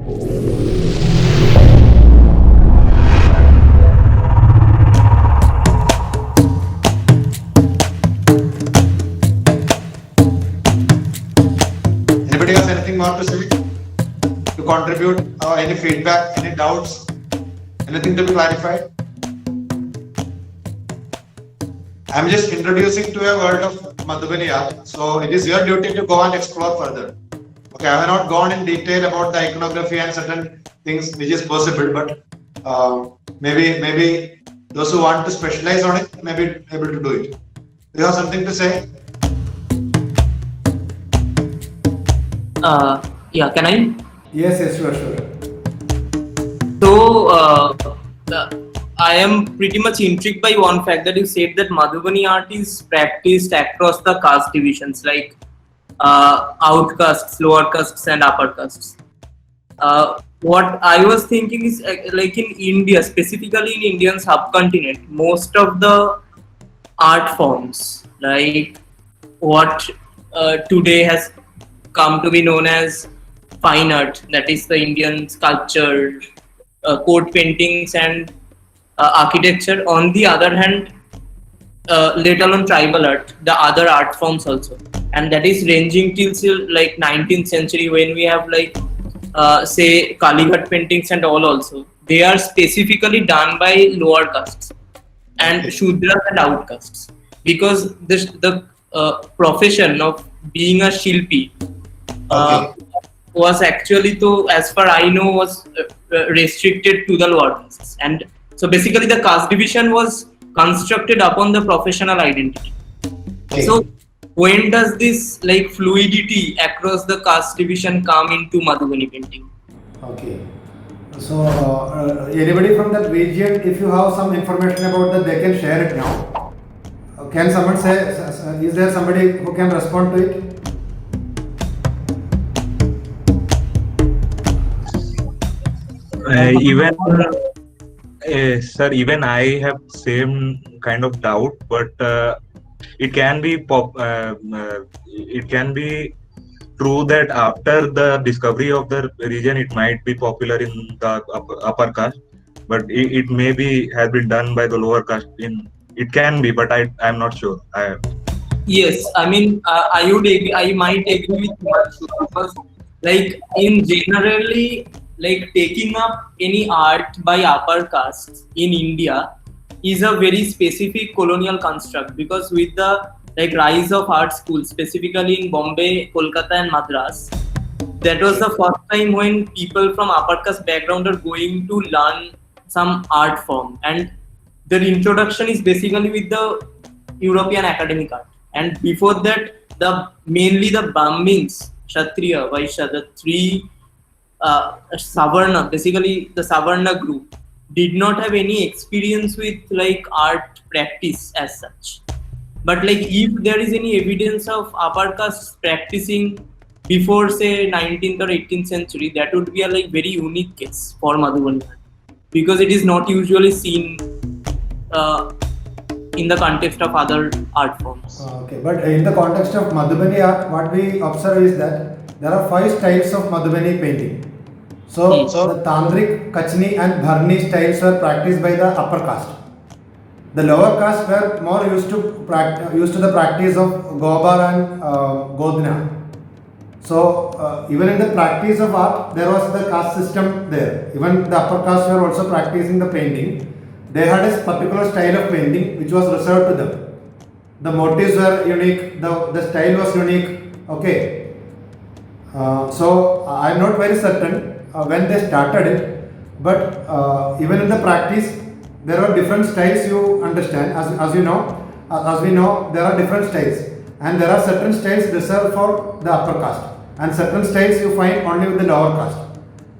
Anybody has anything more to say? To contribute, any feedback, any doubts, anything to be clarified? I'm just introducing to a world of Madhubani art, so it is your duty to go and explore further. Okay, I have not gone in detail about the iconography and certain things which is possible, but maybe those who want to specialize on it may be able to do it. Do you have something to say? Yeah, can I? Yes, sure. So, I am pretty much intrigued by one fact that you said that Madhubani art is practiced across the caste divisions like outcastes, lower castes, and upper castes. What I was thinking is like in India, specifically in Indian subcontinent, most of the art forms, like what today has come to be known as fine art, that is the Indian sculpture, court paintings, and architecture. On the other hand, let alone tribal art, the other art forms also, and that is ranging till like 19th century when we have like say Kalighat paintings and all also. They are specifically done by lower castes and Shudras and outcasts, because the profession of being a Shilpi was actually, to as far I know, was restricted to the lower castes, and so basically the caste division was constructed upon the professional identity. So when does this like fluidity across the caste division come into Madhubani painting? Okay. So, anybody from that region, if you have some information about that, they can share it now. Can someone say, is there somebody who can respond to it? Sir, even I have same kind of doubt, but it can be true that after the discovery of the region, it might be popular in the upper caste, but it may be has been done by the lower caste. It can be, but I'm not sure. Yes, I mean, I would agree, I might agree with you because, like, in generally, like taking up any art by upper castes in India is a very specific colonial construct, because with the like rise of art schools, specifically in Bombay, Kolkata, and Madras, that was the first time when people from upper caste background are going to learn some art form, and their introduction is basically with the European academic art. And before that, mainly the Brahmins, Kshatriya, Vaishya, the three Savarna, basically the Savarna group, did not have any experience with like art practice as such. But like if there is any evidence of upper castes practicing before say 19th or 18th century, that would be a like very unique case for Madhubani art, because it is not usually seen in the context of other art forms. Okay, but in the context of Madhubani art, what we observe is that there are 5 styles of Madhubani painting. So the Tandrik, Kachni, and Bharni styles were practiced by the upper caste. The lower caste were more used to the practice of Gobar and Godna. So even in the practice of art, there was the caste system there. Even the upper caste were also practicing the painting. They had a particular style of painting which was reserved to them. The motifs were unique, the style was unique. Okay. So I am not very certain when they started it, but even in the practice, there are different styles, you understand. As we know, there are different styles, and there are certain styles reserved for the upper caste, and certain styles you find only with the lower caste.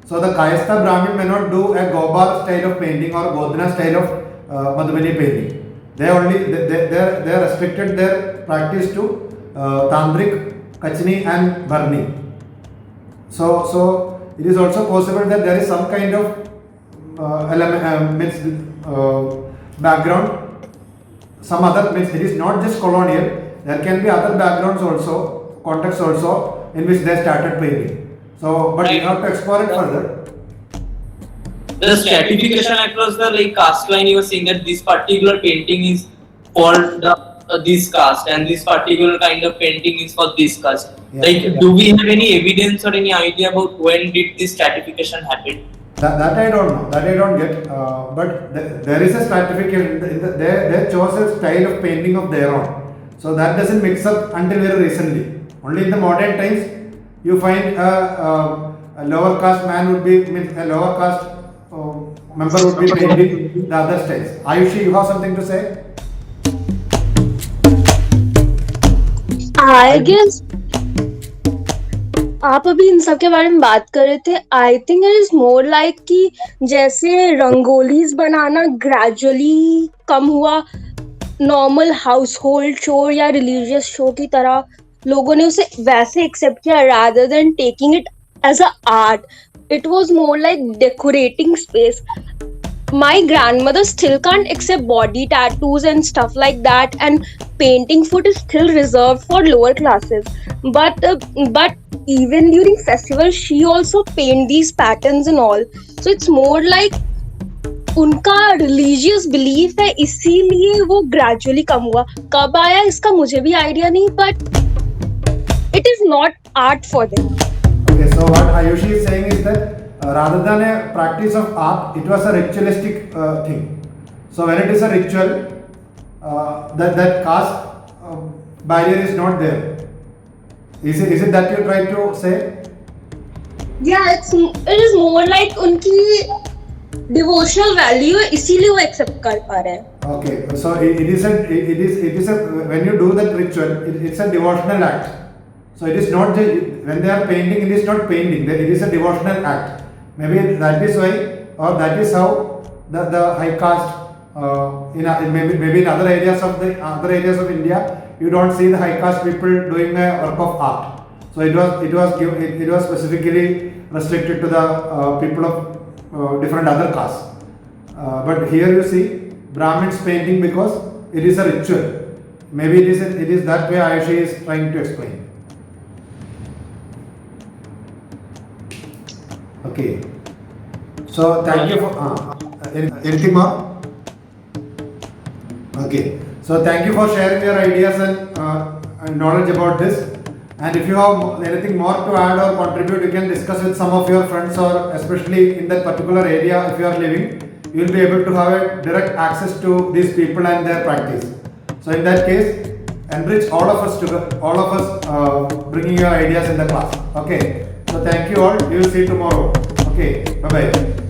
So the Kayastha Brahmin may not do a Gobar style of painting or Godna style of Madhubani painting. They are restricted their practice to Tandrik, Kachni, and Bharni. So it is also possible that there is some kind of background, some other means it is not just colonial. There can be other backgrounds also, contexts also in which they started painting. So, but you Right. have to explore it further. The stratification across the like caste line, you were saying that this particular painting is for the this caste and this particular kind of painting is for this caste. Yeah. Like, do we have any evidence or any idea about when did this stratification happen? That I don't know. That I don't get. But there is a stratification. They chose a style of painting of their own. So that doesn't mix up until very recently. Only in the modern times, you find a lower caste man would be, means a lower caste member would be painting the other styles. Ayushi, you have something to say? I guess आप अभी इन सब के बारे में बात कर रहे थे. I think it is more like कि जैसे रंगोलीज बनाना ग्रेजुअली कम हुआ, नॉर्मल हाउस होल्ड शो या रिलीजियस शो की तरह लोगों ने उसे वैसे एक्सेप्ट किया rather than taking it as a art. It was more like decorating space. My grandmother still can't accept body tattoos and stuff like that, and painting food is still reserved for lower classes. But even during festivals, she also paint these patterns and all. So it's more like उनका religious belief है, इसीलिए वो gradually कम हुआ. कब आया इसका मुझे भी idea नहीं, but it is not art for them. Okay, so what Ayushi is saying is that rather than a practice of art, it was a ritualistic thing. So when it is a ritual, that caste barrier is not there. Is it that you try to say? Yeah, it is more like उनकी devotional value है, इसीलिए वो accept कर पा रहे हैं. Okay, so it is a when you do that ritual, it's a devotional act. So it is not when they are painting, it is not painting. It is a devotional act. Maybe that is why, or that is how the high caste maybe in other areas of India, you don't see the high caste people doing a work of art. So it was specifically restricted to the people of different other castes. But here you see Brahmins painting because it is a ritual. Maybe it is that way Ayushi is trying to explain. Okay. So thank you for anything more? Okay. So thank you for sharing your ideas and knowledge about this. And if you have anything more to add or contribute, you can discuss with some of your friends, or especially in that particular area if you are living, you will be able to have a direct access to these people and their practice. So in that case, enrich all of us bringing your ideas in the class. Okay. So thank you all. We will see you tomorrow. Okay. Bye bye.